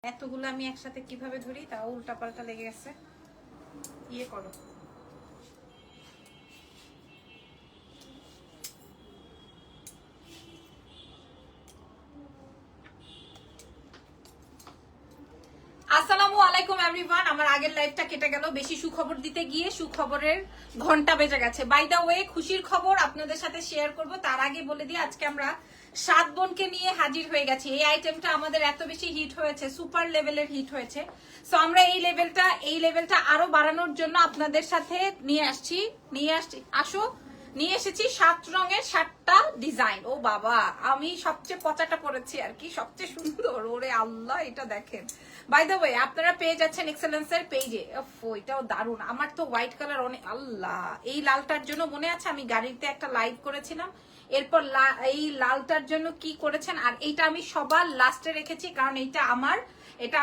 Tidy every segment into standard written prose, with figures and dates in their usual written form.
এতগুলো আমি একসাথে কিভাবে ধরি তাও উল্টাপাল্টা লেগে গেছে। ইয়ে করো, আসসালামু আলাইকুম এভরিওয়ান। আমার আগের লাইভটা কেটে গেল বেশি সুখবর দিতে গিয়ে, সুখবরের ঘন্টা বেজে গেছে। বাই দা ওয়ে, খুশির খবর আপনাদের সাথে শেয়ার করব। তার আগে বলে দিই, আজকে আমরা 7 বোনকে নিয়ে হাজির হয়ে গেছি। এই আইটেমটা আমাদের এত বেশি হিট হয়েছে, সুপার লেভেলের হিট হয়েছে। সো আমরা এই লেভেলটা আরো বাড়ানোর জন্য আপনাদের সাথে নিয়ে এসেছি 7 রঙের 7টা ডিজাইন। ও বাবা, আমি সবচেয়ে পচাটা পরেছি আর কি, সবচেয়ে সুন্দর। ওরে আল্লাহ, এটা দেখেন। বাই দ্য ওয়ে, আপনারা পেয়ে যাচ্ছেন এক্সেলেন্সের পেজে। এটাও দারুণ। আমার তো হোয়াইট কালার অনেক, আল্লাহ, এই লালটার জন্য মনে আছে আমি গাড়িতে একটা লাইভ করেছিলাম। এরপর এই লালটার জন্য কি করেছেন, আর এইটা আমি সবার লাস্টে রেখেছি কারণ এটা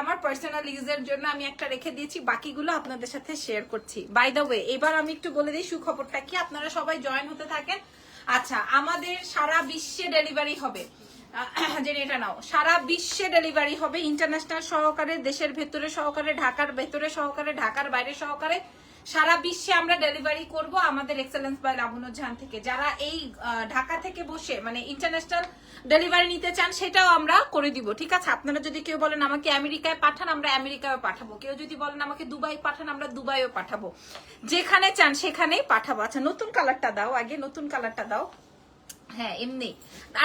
আমার পার্সোনাল ইউজের জন্য আমি একটা রেখে দিয়েছি, বাকিগুলো আপনাদের সাথে শেয়ার করছি। বাই দ্য ওয়ে, এবার আমি একটু বলে দিই সুখবরটা কি, আপনারা সবাই জয়েন হতে থাকেন। আচ্ছা, আমাদের সারা বিশ্বে ডেলিভারি হবে, এটা নাও, সারা বিশ্বে ডেলিভারি হবে, ইন্টারন্যাশনাল সহকারে, দেশের ভেতরে সহকারে, ঢাকার ভেতরে সহকারে, ঢাকার বাইরে সহকারে, সারা বিশ্বে আমরা ডেলিভারি করব আমাদের এক্সেলেন্স বাই লাবণ্য জাহান থেকে। যারা এই ঢাকা থেকে বসে মানে ইন্টারন্যাশনাল ডেলিভারি নিতে চান সেটাও আমরা করে দিব, ঠিক আছে। আপনারা যদি কেউ বলেন আমাকে আমেরিকায় পাঠান, আমরা আমেরিকায় পাঠাবো। কেউ যদি বলেন আমাকে দুবাই পাঠান, আমরা দুবাইও পাঠাবো। যেখানে চান সেখানেই পাঠাবো। আচ্ছা, নতুন কালারটা দাও, আগে নতুন কালারটা দাও। হ্যাঁ, এমনি।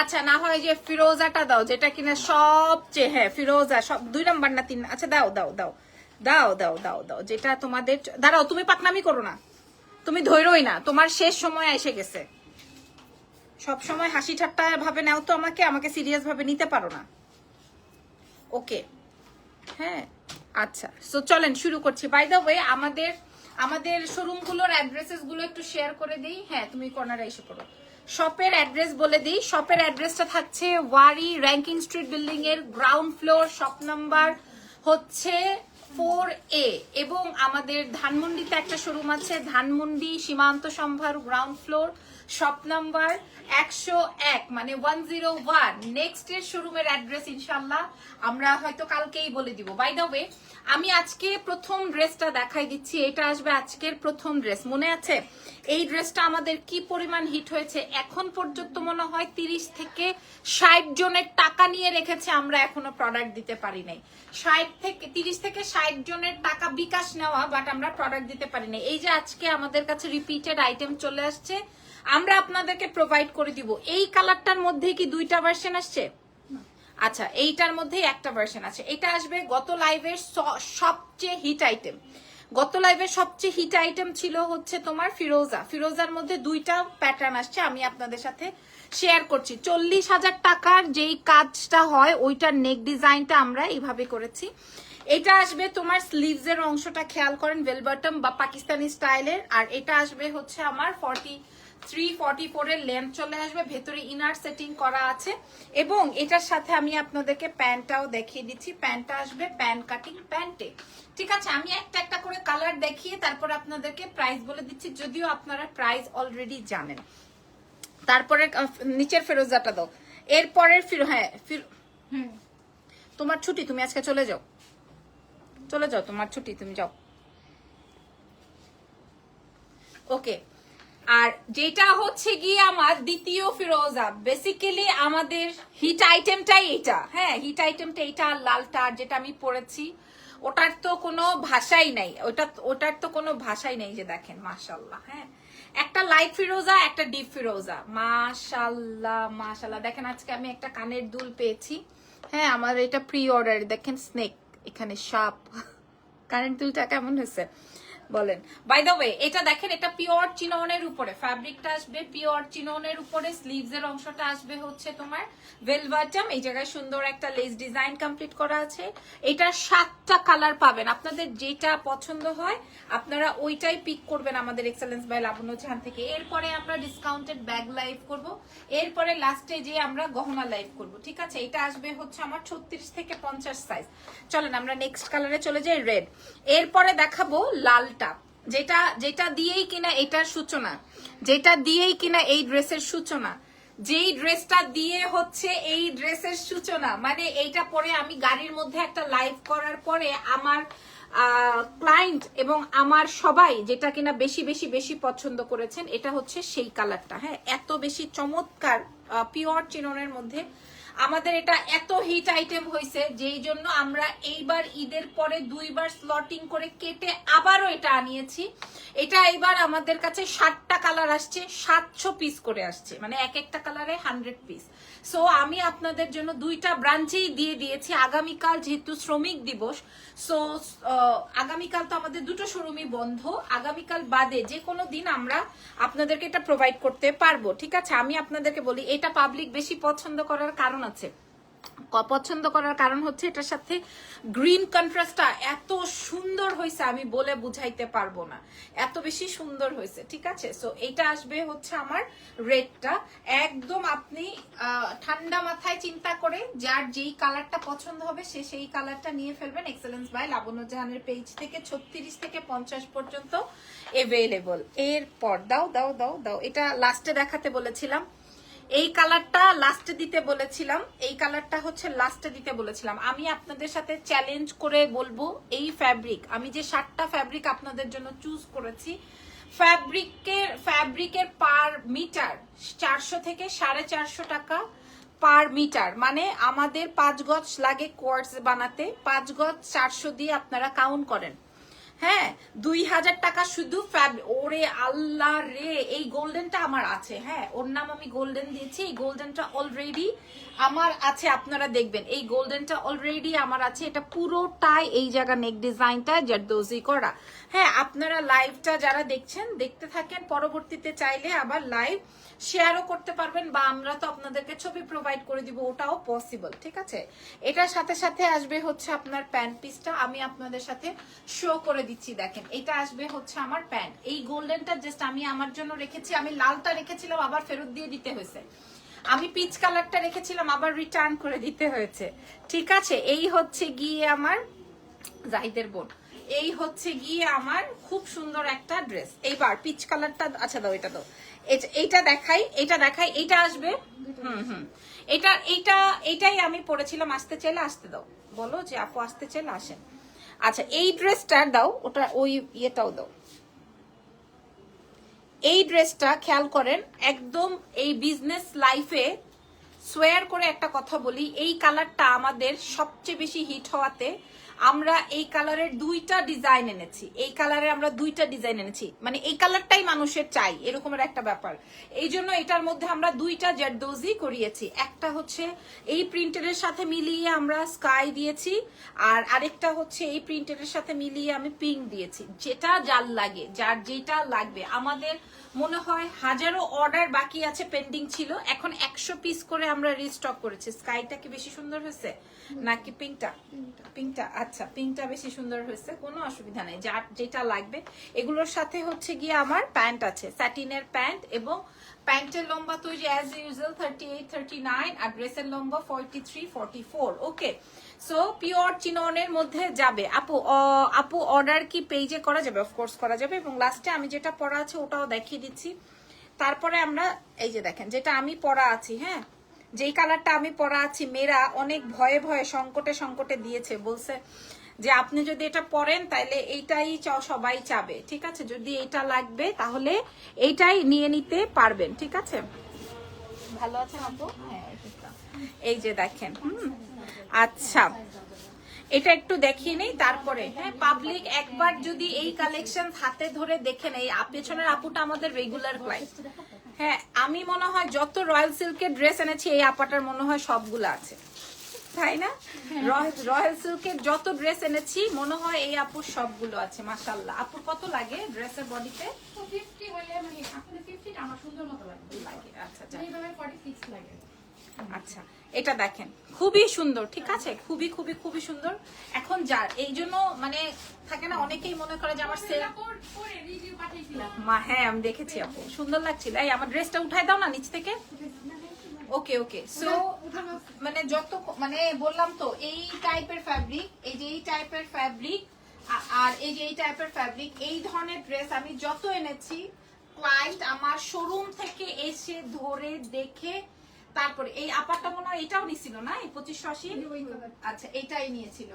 আচ্ছা, না হয় যে ফিরোজাটা দাও, যেটা কিনা সবচেয়ে, হ্যাঁ ফিরোজা, সব 2 নাম্বার না 3। আচ্ছা, দাও দাও দাও দাও দাও দাও দাও, যেটা তোমাদের। দাঁড়াও, তুমি পাকনামি করো না, তুমি ধৈর্যই না, তোমার শেষ সময় এসে গেছে। সব সময় হাসি ঠাট্টা ভাবে নাও তো, আমাকে সিরিয়াস ভাবে নিতে পারো না। ওকে, হ্যাঁ, আচ্ছা। সো চলেন শুরু করছি। বাই দ্য ওয়ে, আমাদের শোরুমগুলোর অ্যাড্রেসেস গুলো একটু শেয়ার করে দিই। হ্যাঁ, তুমি কর্নারে এসে পড়ো। শপের অ্যাড্রেস বলে দিই। শপের অ্যাড্রেসটা থাকছে ওয়ারি র্যাঙ্কিং স্ট্রিট বিল্ডিং এর গ্রাউন্ড ফ্লোর, শপ নাম্বার হচ্ছে 4A। এবং আমাদের ধানমন্ডিতে একটা শোরুম আছে, ধানমন্ডি সীমান্ত সম্ভার, গ্রাউন্ড ফ্লোর, শপ নাম্বার 101 মানে 101। নেক্সট এর শোরুমের অ্যাড্রেস ইনশাল্লাহ আমরা হয়তো কালকেই বলে দিব। বাই দ্য ওয়ে, আমি আজকে প্রথম ড্রেসটা দেখাই দিচ্ছি। এটা আসবে আজকের প্রথম ড্রেস। মনে আছে এই ড্রেসটা আমাদের কি পরিমাণ হিট হয়েছে? এখন পর্যন্ত মনে হয় 30 থেকে 60 জনের টাকা নিয়ে রেখেছে, আমরা এখনো প্রোডাক্ট দিতে পারি নাই। 30 থেকে 60 জনের টাকা বিকাশ নেওয়া, বাট আমরা প্রোডাক্ট দিতে পারি নাই। এই যে আজকে আমাদের কাছে রিপিটেড আইটেম চলে আসছে, আমরা আপনাদেরকে প্রোভাইড করে দিব। এই কালারটার মধ্যে কি 2টা ভার্সন আসছে? আচ্ছা, এইটার মধ্যে একটা ভার্সন আছে। এটা আসবে গত লাইভের সবচেয়ে হিট আইটেম। গত লাইভের সবচেয়ে হিট আইটেম ছিল হচ্ছে তোমার ফিরোজার মধ্যে 2টা প্যাটার্ন আসছে, আমি আপনাদের সাথে শেয়ার করছি। 40,000 টাকার যেই কাজটা হয় ওইটার নেক ডিজাইনটা আমরা এইভাবে করেছি। এটা আসবে তোমার স্লিভস এর অংশটা খেয়াল করেন, বেল বটম বা পাকিস্তানি স্টাইলের। আর এটা আসবে হচ্ছে আমার 43-44 এর লেন্থ চলে আসবে, ভেতরে ইনার সেটিং করা আছে। এবং এটার সাথে আমি আপনাদেরকে প্যান্টটাও দেখিয়ে দিচ্ছি। প্যান্টটা আসবে প্যান্ট কাটিং প্যান্টে, ঠিক আছে। আমি একটা একটা করে কালার দেখিয়ে তারপর আপনাদেরকে প্রাইস বলে দিচ্ছি, যদিও আপনারা প্রাইস অলরেডি জানেন। তারপরে নিচের ফিরোজাটা দাও। এরপরের তোমার ছুটি, তুমি আজকে চলে যাও, তোমার ছুটি, তুমি যাও। ওকে, আর যেটা হচ্ছে গিয়ে আমার দ্বিতীয় ফিরোজা, বেসিক্যালি আমাদের হিট আইটেমটাই এটা। হ্যাঁ, হিট আইটেমটা এটা। লালটা যেটা আমি পরেছি ওটার তো কোনো ভাষাই নাই, ওটার তো কোনো ভাষাই নেই। যে দেখেন, মাশাআল্লাহ। হ্যাঁ, একটা লাইট ফিরোজা, একটা ডিপ ফিরোজা, মাশাআল্লাহ মাশাআল্লাহ। দেখেন, আজকে আমি একটা কানের দুল পেয়েছি। হ্যাঁ, আমার এটা প্রি অর্ডার। দেখেন স্নেক, এখানে সাপ। কানের দুলটা কেমন হয়েছে বলেন? বাই দ্য ওয়ে, এটা দেখেন, এটা পিওর চিননের উপরে, ফ্যাব্রিকটা আসবে পিওর চিননের উপরে। স্লিভস এর অংশটা আসবে হচ্ছে তোমার ভেল বটম, এই জায়গায় সুন্দর একটা লেস ডিজাইন কমপ্লিট করা আছে। এটা 7টা কালার পাবেন, আপনাদের যেটা পছন্দ হয় আপনারা ওইটাই পিক করবেন আমাদের এক্সেলেন্স বাই লাবণ্য জাহান থেকে। এরপরে আমরা ডিসকাউন্টেড ব্যাগ লাইভ করব, এরপরে লাস্টে যে আমরা গহনা লাইভ করব, ঠিক আছে। এটা আসবে হচ্ছে আমার 36 থেকে 50 সাইজ। চলেন আমরা নেক্সট কালারে চলে যাই, রেড। এরপরে দেখাবো লাল, যেটা দিয়েই কিনা এটার সূচনা, যেটা দিয়েই কিনা এই ড্রেসের সূচনা। যেই ড্রেসটা দিয়ে হচ্ছে এই ড্রেসের সূচনা, মানে এইটা পরে আমি গাড়ির মধ্যে একটা লাইভ করার পরে আমার ক্লায়েন্ট এবং আমার সবাই যেটা কিনা বেশি বেশি বেশি পছন্দ করেছেন, এটা হচ্ছে সেই কালারটা। হ্যাঁ, এত বেশি চমৎকার পিওর চিননের মধ্যে আমাদের এটা এত হিট আইটেম হয়েছে, যেই জন্য আমরা এইবার ঈদের পরে 2বার স্লটিং করে কেটে আবারও এটা আনিয়েছি। এটা এবার আমাদের কাছে 60টা কালার আসছে, 700 পিস করে আসছে, মানে এক একটা কালারে 100 পিস। সো আমি আপনাদের জন্য 2টা ব্রাঞ্চেই দিয়ে দিয়েছি। আগামীকাল যেহেতু শ্রমিক দিবস, সো আগামীকাল তো আমাদের দুটো শোরুমই বন্ধ, আগামীকাল বাদে যে কোনো দিন আমরা আপনাদেরকে এটা প্রোভাইড করতে পারবো। ঠিক আছে, আমি আপনাদেরকে বলি এটা পাবলিক বেশি পছন্দ করার কারণ আছে। পছন্দ করার কারণ হচ্ছে এটার সাথে গ্রিন কন্ট্রাস্টটা এত সুন্দর হয়েছে, আমি বলে বুঝাইতে পারবো না, এত বেশি সুন্দর হয়েছে। ঠিক আছে, সো এইটা আসবে হচ্ছে আমার রেডটা। একদম আপনি ঠান্ডা মাথায় চিন্তা করে যার যেই কালারটা পছন্দ হবে সে সেই কালারটা নিয়ে ফেলবেন। এক্সেলেন্স বাই লাবণ্য জাহানের পেজ থেকে 36 থেকে 50 পর্যন্ত এভেলেবল। এরপর দাও দাও দাও দাও, এটা লাস্টে দেখাতে বলেছিলাম, এই কালারটা লাস্টে দিতে বলেছিলাম, এই কালারটা হচ্ছে লাস্টে দিতে বলেছিলাম। আমি আপনাদের সাথে চ্যালেঞ্জ করে বলবো, এই ফ্যাব্রিক আমি যে 7টা ফ্যাব্রিক আপনাদের জন্য চুজ করেছি, ফ্যাব্রিকের পার মিটার 400 থেকে 450 টাকা পার মিটার, মানে আমাদের 5 গজ লাগে কোয়ার্টজ বানাতে, 5 গজ 400 দিয়ে আপনারা কাউন্ট করেন। হ্যাঁ, 2000 টাকা শুধু ওরে আল্লাহ রে, এই গোল্ডেনটা আমার আছে। হ্যাঁ, ওর নাম আমি গোল্ডেন দিয়েছি, এই গোল্ডেনটা অলরেডি আমার আছে, আপনারা দেখবেন এই গোল্ডেনটা অলরেডি আমার আছে। এটা পুরোটাই এই জায়গা নেক ডিজাইনটা জারদৌজি করা। হ্যাঁ, আপনারা লাইভটা যারা দেখছেন দেখতে থাকেন, পরবর্তীতে চাইলে আবার লাইভ শেয়ারও করতে পারবেন, বা আমরা তো আপনাদেরকে ছবি প্রোভাইড করে দিব, ওটাও পসিবল। ঠিক আছে, এটার সাথে সাথে আসবে হচ্ছে আপনার প্যান্ট পিসটা, আমি আপনাদের সাথে শো করে দিচ্ছি। দেখেন, এটা আসবে হচ্ছে আমার প্যান্ট। এই গোল্ডেনটা জাস্ট আমি আমার জন্য রেখেছি, আমি লালটা রেখেছিলাম আবার ফেরত দিয়ে দিতে হয়েছে, আমি পিচ কালারটা রেখেছিলাম আবার রিটার্ন করে দিতে হয়েছে। ঠিক আছে, এই হচ্ছে গিয়ে আমার জাহিদের বোন, এই হচ্ছে গিয়ে আমার খুব সুন্দর একটা ড্রেস। এইবার পিচ কালারটা, আচ্ছা দাও এটা দাও, এইটা দেখাই, এটা দেখাই, এইটা আসবে। এইটাই আমি পরেছিলাম, আসতে চাইলে আসতে দাও, বলো যে আপু আসতে চাইলে আসেন। আচ্ছা, এই ড্রেসটা দাও, ওটা ওই ইয়েটাও দাও। এই ড্রেসটা খেয়াল করেন, একদম এই বিজনেস লাইফে সোয়ার করে একটা কথা বলি, এই কালারটা আমাদের সবচেয়ে বেশি হিট হওয়াতে আমরা এই কালারের 2টা ডিজাইন এনেছি, এই কালারে আমরা 2টা ডিজাইন এনেছি, মানে এই কালারটাই মানুষের চাই এরকমের একটা ব্যাপার। এই জন্য এটার মধ্যে আমরা 2টা জারদৌজি করিয়েছি, একটা হচ্ছে এই প্রিন্টের সাথে মিলিয়ে আমরা স্কাই দিয়েছি, আর আরেকটা হচ্ছে এই প্রিন্টের সাথে মিলিয়ে আমি পিঙ্ক দিয়েছি। যেটা যার লাগে, যার যেটা লাগবে, আমাদের মনে হয় হাজারো অর্ডার বাকি আছে, পেন্ডিং ছিল, এখন 100 পিস করে আমরা রিস্টক করেছি। স্কাইটা কি বেশি সুন্দর হয়েছে নাকি পিঙ্কটা? পিঙ্কটা, আচ্ছা পিঙ্কটা বেশি সুন্দর হয়েছে, কোনো অসুবিধা নেই, যার যেটা লাগবে। এগুলোর সাথে হচ্ছে গিয়ে আমার প্যান্ট আছে, স্যাটিনের প্যান্ট, এবং প্যান্টের লম্বা তো অ্যাজ ইউজুয়াল 38, 39, আর ড্রেসের লম্বা 43, 44। ওকে, সো পিওর চিননের মধ্যে যাবে। আপু অর্ডার কি পেজে করা যাবে? অফকোর্স করা যাবে, এবং লাস্টে আমি যেটা পরা আছে ওটাও দেখিয়ে দিচ্ছি। তারপরে আমরা এই যে দেখেন যেটা আমি পরা আছি, হ্যাঁ যেই কালারটা আমি পরা আছি, মেয়েরা অনেক ভয়ে ভয়ে সংকটে দিয়েছে, বলছে যে আপনি যদি এটা পরেন তাহলে এইটাই সবাই চাবে। ঠিক আছে, যদি এটা লাগবে তাহলে এইটাই নিয়ে নিতে পারবেন। ঠিক আছে, ভালো আছেন আপু? হ্যাঁ, এই যে দেখেন। আচ্ছা, এটা একটু দেখিয়ে নেই তারপরে। হ্যাঁ, পাবলিক একবার যদি এই কালেকশন হাতে ধরে দেখে নেই, পেছনের আপুটা আমাদের রেগুলার ক্লায়েন্ট। হ্যাঁ, আমি মনে হয় যত রয়্যাল সিল্কের ড্রেস এনেছি এই আপাটার মনে হয় সবগুলো আছে, তাই না? রয়্যাল সিল্কের যত ড্রেস এনেছি মনে হয় এই আপুর সবগুলো আছে। মাশাআল্লাহ। আপুর কত লাগে ড্রেসের বডিতে? 50 হলে মানে আপনাদের 50 আমার সুন্দর মতো লাগে। আচ্ছা, এইভাবে 46 লাগে। আচ্ছা, এটা দেখেন খুবই সুন্দর। ঠিক আছে, খুবই খুবই খুবই সুন্দর। এখন যার এই জন্য মানে থাকে না, অনেকেই মনে করে যে আমার হ্যাঁ আমি দেখেছি আপু, সুন্দর লাগছিল। এই আমার ড্রেসটা উঠাই দাও না নিচ থেকে। ওকে ওকে, সো মানে যত মানে বললাম তো এই টাইপের ফ্যাব্রিক, এই যে এই টাইপের ফ্যাব্রিক, আর এই যে এই টাইপের ফ্যাব্রিক, এই ধরনের ড্রেস আমি যত এনেছি ক্লায়েন্ট আমার শোরুম থেকে এসে ধরে দেখে তারপরে এই আপারটা মনে হয় এটাও নিছিল না, এই 2580। আচ্ছা, এটাই নিয়েছিল।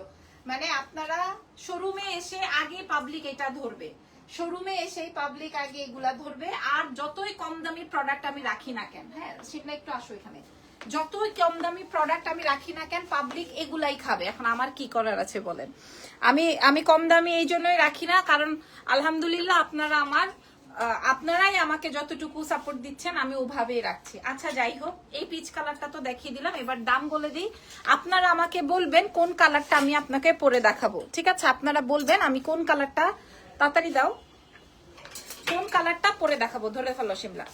মানে আপনারা শোরুমে এসে আগে পাবলিক এটা ধরবে, শোরুমে এসে পাবলিক আগে এগুলা ধরবে। আর যতই কম দামি প্রোডাক্ট আমি রাখি না কেন, হ্যাঁ সেটা একটু আসো এখানে, যতই কম দামি প্রোডাক্ট আমি রাখি না কেন পাবলিক এগুলাই খাবে। এখন আমার কি করার আছে বলেন? আমি কম দামি এই জন্যই রাখি না, কারণ আলহামদুলিল্লাহ আপনারাই আমাকে যতটুকু সাপোর্ট দিচ্ছেন আমি ওভাবেই রাখছি। আচ্ছা যাই হোক, এই পিচ কালারটা তো দেখিয়ে দিলাম, এবার দাম বলে দিই। আপনারা আমাকে বলবেন কোন কালারটা আমি আপনাকে পরে দেখাবো, ঠিক আছে? আপনারা বলবেন আমি কোন কালারটা, তাড়াতাড়ি দাও, কোন কালারটা পরে দেখাবো। ধরে ফেলো শিমলা।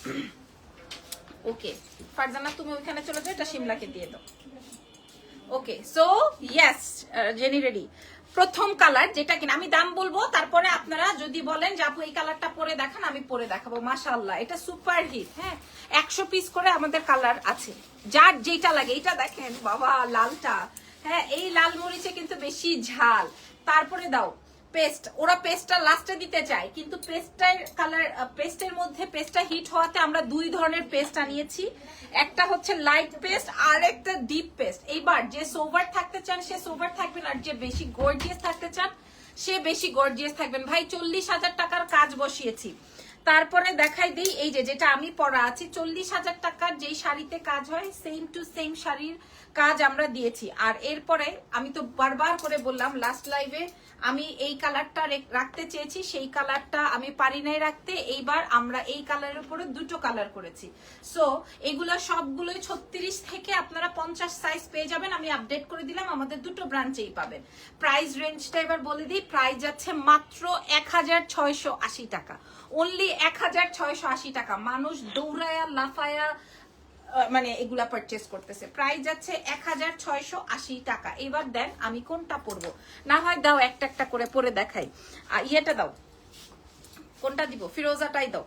ওকে ফারজানা, তুমি ওইখানে চলে যাও, এটা শিমলাকে দিয়ে দাও। Okay so yes, jenny ready. প্রথম কালার যেটা কিনা আমি দাম বলবো, তারপরে আপনারা যদি বলেন যে আপু এই কালারটা পরে দেখান, আমি পরে দেখাবো। মাশাআল্লাহ, এটা সুপার হিট। হ্যাঁ 100 পিস করে আমাদের কালার আছে, যার যেটা লাগে। এটা দেখেন বাবা, লালটা, হ্যাঁ এই লাল মরিচে কিন্তু বেশি ঝাল। তারপরে দাও পেস্ট, ওরা পেস্টটা লাস্টে দিতে চায়, কিন্তু পেস্টটার কালার, পেস্টের মধ্যে পেস্টটা হিট হওয়াতে আমরা দুই ধরনের পেস্ট আনিয়েছি। একটা হচ্ছে লাইট পেস্ট আর একটা ডিপ পেস্ট। এইবার যে সোভার থাকতে চান সে সোভার থাকবেন, আর যে বেশি গর্জিয়াস থাকতে চান সে বেশি গর্জিয়াস থাকবেন। ভাই 40,000 টাকার কাজ বসিয়েছি। তারপরে দেখাই দিই, এই যে যেটা আমি পরা আছি, 40,000 টাকার যেই শাড়িতে কাজ হয় সেম টু সেম শাড়ির কাজ আমরা দিয়েছি। আর এরপরে আমি তো বারবার করে বললাম লাস্ট লাইভে, আমি এই কালারটা রাখতে চেয়েছি, সেই কালারটা আমি পারি নাই রাখতে। এইবার আমরা এই কালারের উপরে দুটো কালার করেছি। সো এগুলা সবগুলোই 36 থেকে আপনারা 50 সাইজ পেয়ে যাবেন। আমি আপডেট করে দিলাম, আমাদের দুটো ব্রাঞ্চেই পাবেন। প্রাইস রেঞ্জটা এবার বলে দিই, প্রাইস যাচ্ছে মাত্র 1680 টাকা, অনলি 1680 টাকা। মানুষ দৌড়ায়া লাফায়া মানে এগুলা পারচেস করতেছে। প্রাইস যাচ্ছে 1680 টাকা। এবার দেন আমি কোনটা পরবো, না হয় দাও একটা একটা করে পরে দেখাই। ইয়েটা দাও, কোনটা দিব? ফিরোজাটাই দাও,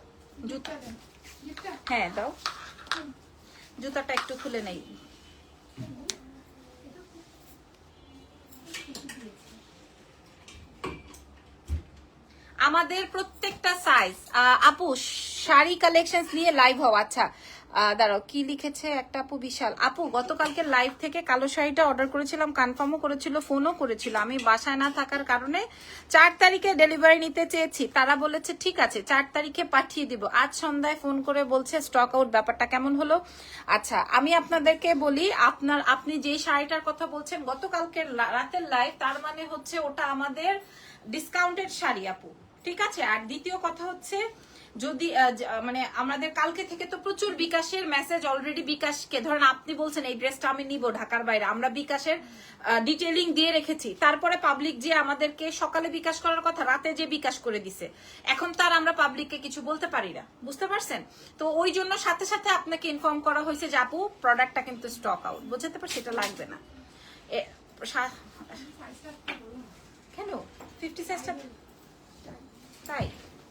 জুতা। হ্যাঁ দাও, জুতাটা একটু খুলে নেই। আমাদের প্রত্যেকটা সাইজ। আপু শাড়ি কালেকশন নিয়ে লাইভ হও। আচ্ছা দাঁড়াও, কি লিখেছে একটা আপু? বিশাল আপু, গতকালকে লাইভ থেকে কালো শাড়িটা অর্ডার করেছিলাম, কনফার্মও করেছিল, ফোনও করেছিল। আমি বাসায় না থাকার কারণে 4 তারিখে ডেলিভারি নিতে চেয়েছি, তারা বলেছে ঠিক আছে 4 তারিখে পাঠিয়ে দিব। আজ সন্ধ্যায় ফোন করে বলছে স্টক আউট। ব্যাপারটা কেমন হলো? আচ্ছা আমি আপনাদেরকে বলি, আপনি যে শাড়িটার কথা বলছেন গতকালকে রাতের লাইভ, তার মানে হচ্ছে ওটা আমাদের ডিসকাউন্টেড শাড়ি আপু, ঠিক আছে? আর দ্বিতীয় কথা হচ্ছে, যদি মানে আমাদের কালকে থেকে তো প্রচুর বিকাশের মেসেজ অলরেডি, বিকাশকে ধরেন আপনি বলছেন এই ড্রেসটা আমি নিব ঢাকার বাইরে, আমরা বিকাশের ডিটেইলিং দিয়ে রেখেছি। তারপরে পাবলিক যে আমাদেরকে সকালে বিকাশ করার কথা রাতে যে বিকাশ করে দিছে, এখন তার আমরা পাবলিককে কিছু বলতে পারি না, বুঝতে পারছেন? তো ওই জন্য সাথে সাথে আপনাকে ইনফর্ম করা হয়েছে যে আপু প্রোডাক্টটা কিন্তু স্টক আউট, বুঝতে পারছি, সেটা লাগবে না। কেন 50 সাইজটা তাই?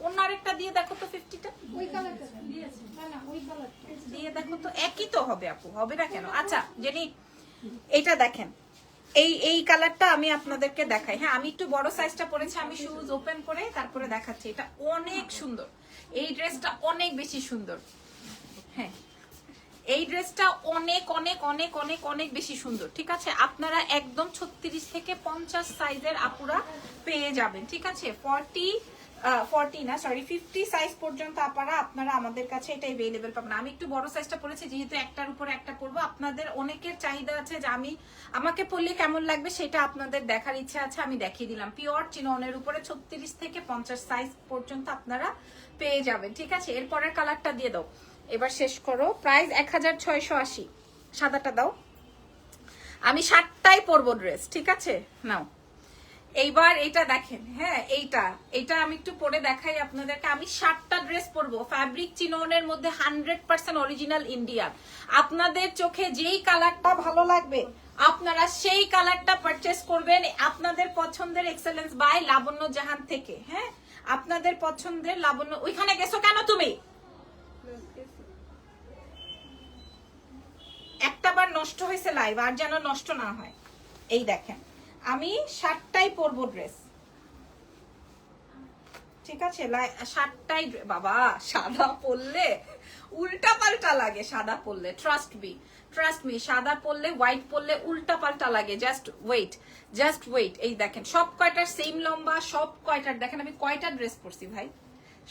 অন্য আরেকটা দিয়ে দেখো তো, 50টা ওই কালারটা দিয়েছে না, ওই কালারটা দিয়ে দেখো তো, একই তো হবে আপু, হবে না কেন? আচ্ছা জেনি এটা দেখেন, এই কালারটা আমি আপনাদেরকে দেখাই। হ্যাঁ আমি একটু বড় সাইজটা পরেছি, আমি শুজ ওপেন করে তারপরে দেখাচ্ছি। এটা অনেক সুন্দর, এই ড্রেসটা অনেক বেশি সুন্দর। হ্যাঁ এই ড্রেসটা অনেক অনেক অনেক অনেক অনেক বেশি সুন্দর, ঠিক আছে? আপনারা একদম 36 থেকে 50 সাইজের আপুরা পেয়ে যাবেন, ঠিক আছে? 50 সাইজ পর্যন্ত আপনারা আমাদের কাছে এটা अवेलेबल পাবেন। আমি একটু বড় সাইজটা পরেছি যেহেতু একটার উপরে একটা পরবো। আপনাদের অনেকের চাহিদা আছে যে আমাকে পরলে কেমন লাগবে সেটা আপনাদের দেখার ইচ্ছা আছে, আমি দেখিয়ে দিলাম। পিওর চিননের উপরে 36 থেকে 50 সাইজ পর্যন্ত আপনারা পেয়ে যাবেন, ঠিক আছে? এরপরের কালারটা দিয়ে দাও, এবার শেষ করো। প্রাইস 1680। সাদাটা দাও, আমি 7টাই পরবো ড্রেস, ঠিক আছে? নাও এইবার এটা দেখেন। হ্যাঁ এইটা আমি একটু পরে দেখাই আপনাদেরকে। আমি 7টা ড্রেস পরবো, ফ্যাব্রিক চিননের মধ্যে 100% অরিজিনাল ইন্ডিয়ান। আপনাদের চোখে যেই কালারটা ভালো লাগবে আপনারা সেই কালারটা পারচেস করবেন আপনাদের পছন্দের এক্সেলেন্স বাই লাবণ্য জাহান থেকে। হ্যাঁ আপনাদের পছন্দের লাবণ্য। ওইখানে গেছো কেন তুমি? একটা বার নষ্ট হয়েছে লাইভ, আর যেন নষ্ট না হয়। এই দেখেন আমি 7টাই পরবো ড্রেস, ঠিক আছে, শার্টটাই বাবা সাদা পরলে উল্টা পাল্টা লাগে, সাদা পরলে ট্রাস্ট মি সাদা পরলে হোয়াইট পরলে উল্টা পাল্টা লাগে। জাস্ট ওয়েট, এই দেখেন সব কয়টার সেম লম্বা, সব কয়টার দেখেন আমি কয়টা ড্রেস পরছি ভাই,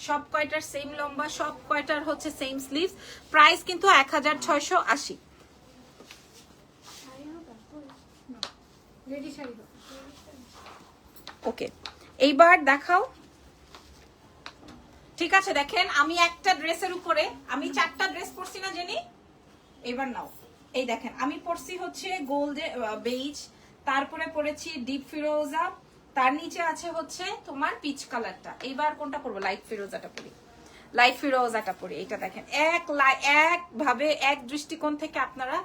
সব কয়টার সেম লম্বা, সব কয়টার হচ্ছে সেম স্লিভস। প্রাইস কিন্তু 1680। রেডি শাড়ি দাও। ওকে, এইবার দেখাও। ঠিক আছে, দেখেন আমি একটা ড্রেসের উপরে আমি 4টা ড্রেস পরছি না জেনি, এবার নাও। এই দেখেন আমি পরছি হচ্ছে গোল্ড বেজ, তারপরে পরেছি ডিপ ফিরোজা, তার নিচে আছে হচ্ছে তোমার পিচ কালারটা। এইবার কোনটা পরবো? লাইট ফিরোজাটা পরি। এটা দেখেন একভাবে এক দৃষ্টিকোণ থেকে আপনারা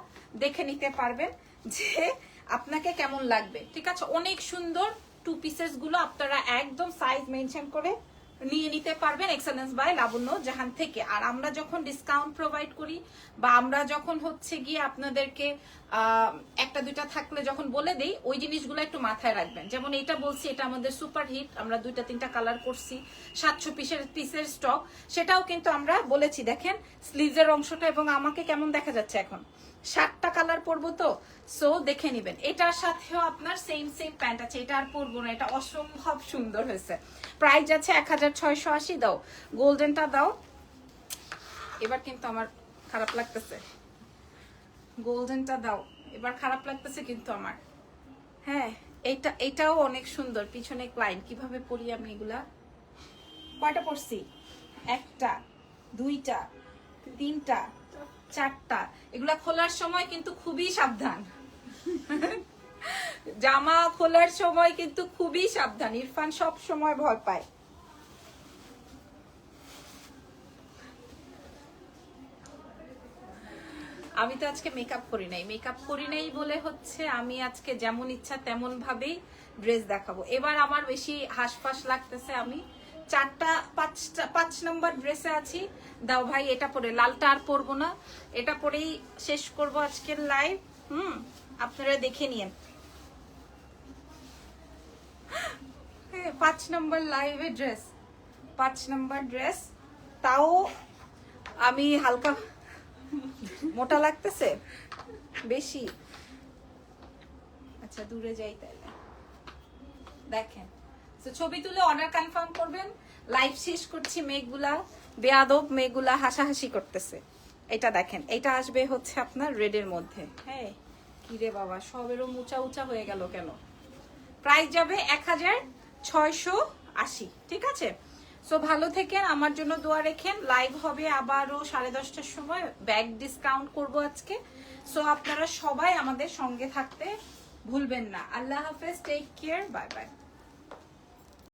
দেখে নিতে পারবেন যে আপনাকে কেমন লাগবে। ঠিক আছে, অনেক সুন্দর 2 পিসেস গুলো আপনারা একদম সাইজ মেনশন করে নিয়ে নিতে পারবেন এক্সেলেন্স বাই লাবণ্য জাহান থেকে। আর আমরা যখন ডিসকাউন্ট প্রোভাইড করি বা আমরা যখন হচ্ছে গিয়ে আপনাদেরকে একটা দুইটা থাকলে যখন বলে দেই, ওই জিনিসগুলো একটু মাথায় রাখবেন। যেমন এটা বলছি, এটা আমাদের সুপার হিট, আমরা 2-3টা কালার করছি, 700 পিসের স্টক, সেটাও কিন্তু আমরা বলেছি। দেখেন স্লিভের অংশটা, এবং আমাকে কেমন দেখা যাচ্ছে এখন, 7টা কালার পরবো তো, সো দেখে নিবেন। এটার সাথেও আপনার সেম প্যান্ট আছে, এটা আর পরবো না, এটা অসম্ভব সুন্দর হয়েছে। প্রাইস আছে 1680। দাও গোল্ডেনটা দাও। এবার কিন্তু আমার খারাপ লাগতেছে, গোল্ডেনটা দাও, এবার খারাপ লাগতেছে কিন্তু আমার। হ্যাঁ, এটাও অনেক সুন্দর, পিছনে ক্লাইন্ট। কিভাবে পরি আমি এগুলা? কয়টা পরছি? 1টা 2টা 3টা 4টা। এগুলা খোলার সময় কিন্তু খুবই সাবধান, জামা খোলার সময় কিন্তু খুবই সাবধান। ইরফান সব সময় ভয় পায়। আমি তো আজকে মেকআপ করি নাই বলে হচ্ছে আমি আজকে যেমন ইচ্ছা তেমন ভাবেই ড্রেস দেখাবো। এবার আমার বেশি হাসফাস লাগতেছে, আমি 5 নম্বর ড্রেসে আছি। দাও ভাই, এটা পরে, লালটা আর পরবো না, এটা পরেই শেষ করব আজকের লাইভ। আপনারা দেখে নিয়েন। 5 নম্বর লাইভে ড্রেস, 5 নম্বর ড্রেস, তাও আমি হালকা মোটা লাগতেছে বেশি। আচ্ছা দূরে যাই তাহলে। দেখেন, তো ছবি তুলে অর্ডার কনফার্ম করবেন। লাইভ শেষ করছি। মেঘগুলা বেয়াদব, মেঘগুলা হাসাহাসি করতেছে। এটা দেখেন, এটা আসবে হচ্ছে আপনার রেডের মধ্যে। হ্যাঁ, কি রে বাবা, সবেরও উঁচা হয়ে গেল কেন? প্রাইস যাবে 1680। ঠিক আছে, সো ভালো থেকেন, আমার জন্য দোয়া রেখেন। লাইভ হবে আবারও 10:30টার সময়, ব্যাগ ডিসকাউন্ট করব আজকে। সো আপনারা সবাই আমাদের সঙ্গে থাকতে ভুলবেন না। আল্লাহ হাফেজ, টেক কেয়ার, বাই বাই।